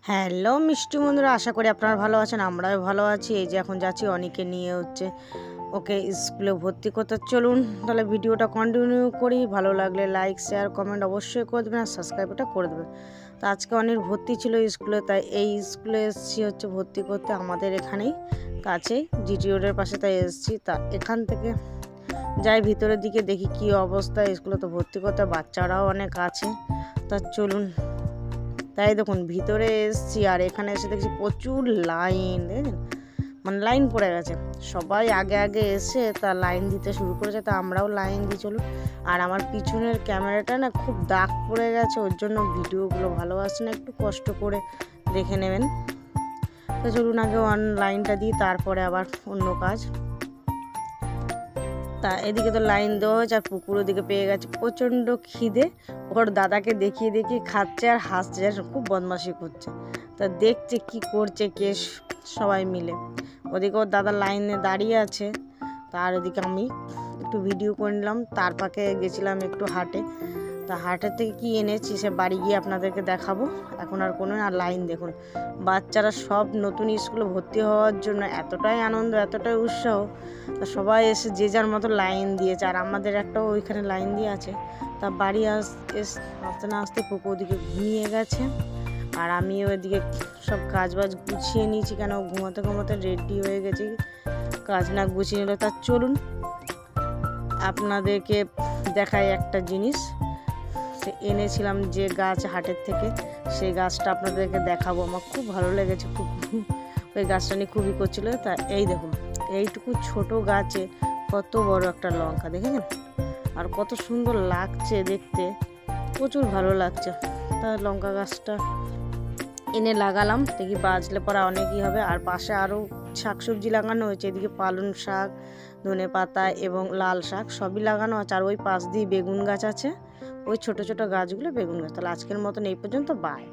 Hello মিষ্টি বন্ধুরা, আশা করি আপনারা ভালো আছেন। আমরাও ভালো আছি। এই যে এখন যাচ্ছি অনিকে নিয়ে ওকে স্কুলে ভর্তি করতে। চলুন তাহলে ভিডিওটা কন্টিনিউ করি। ভালো লাগলে লাইক শেয়ার কমেন্ট অবশ্যই করে দেবেন, আর সাবস্ক্রাইবটা করে দেবেন। তো আজকে অনির ভর্তি ছিল স্কুলে, তাই এই স্কুলে এসেছি ভর্তি করতে। আমাদের এখানেই কাছেই জিটি রোডের পাশে, তাই এসেছি। তা এখান থেকে যাই ভিতরের দিকে, দেখি কি অবস্থা। স্কুলে তো ভর্তি করতে বাচ্চারাও অনেক আছে। তা চলুন, তাই দেখুন ভিতরে এসছি, আর এখানে এসে দেখছি প্রচুর লাইন। দেখেন, মানে লাইন পড়ে গেছে। সবাই আগে আগে এসে তা লাইন দিতে শুরু করেছে, তা আমরাও লাইন দিই চলুন। আর আমার পিছনের ক্যামেরাটা না খুব দাগ পড়ে গেছে, ওর জন্য ভিডিওগুলো ভালো আসছে না, একটু কষ্ট করে দেখে নেবেন। তো চলুন আগে লাইনটা দিই, তারপরে আবার অন্য কাজ। তা এদিকে তো লাইন দেওয়া হয়েছে, আর পুকুর ওদিকে পেয়ে গেছে প্রচণ্ড খিদে। ওর দাদাকে দেখিয়ে দেখিয়ে খাচ্ছে আর হাসছে, আর খুব বদমাশি করছে। তা দেখছে কি করছে কে, সবাই মিলে। ওদিকে ওর দাদা লাইনে দাঁড়িয়ে আছে, তার ওদিকে আমি একটু ভিডিও করে নিলাম। তার পাকে গেছিলাম একটু হাটে। তা হাটের থেকে কি এনেছি সে বাড়ি গিয়ে আপনাদেরকে দেখাবো। এখন আর কোনো আর লাইন দেখুন, বাচ্চারা সব নতুন স্কুলে ভর্তি হওয়ার জন্য এতটাই আনন্দ, এতটাই উৎসাহ। তা সবাই এসে যে যার মতো লাইন দিয়েছে, আর আমাদের একটাও ওইখানে লাইন দিয়ে আছে। তা বাড়ি আসতে না আসতে পুকুর ওদিকে ঘুমিয়ে গেছে, আর আমি ওইদিকে সব কাজ বাজ গুছিয়ে নিয়েছি, কেন ঘুমাতে ঘুমাতে রেডি হয়ে গেছি, কাজ না গুছিয়ে নিল। তা চলুন আপনাদেরকে দেখাই একটা জিনিস। সে এনেছিলাম যে গাছ হাটের থেকে, সেই গাছটা আপনাদেরকে দেখাবো। আমার খুব ভালো লেগেছে, খুব ওই গাছটা নিয়ে খুবই করছিল। তা এই দেখুন, এইটুকু ছোট গাছে কত বড় একটা লঙ্কা, দেখেছেন? আর কত সুন্দর লাগছে দেখতে, প্রচুর ভালো লাগছে। তা লঙ্কা গাছটা এনে লাগালাম, দেখি বাজলে পরে অনেকই হবে। আর পাশে আরও শাকসবজি লাগানো হয়েছে, এদিকে পালং শাক, ধনে পাতা এবং লাল শাক সবই লাগানো আছে। আর ওই পাশ দিয়ে বেগুন গাছ আছে, ওই ছোট ছোট গাছগুলো বেগুন গাছ। তাহলে আজকের মতন এই পর্যন্ত, বাই।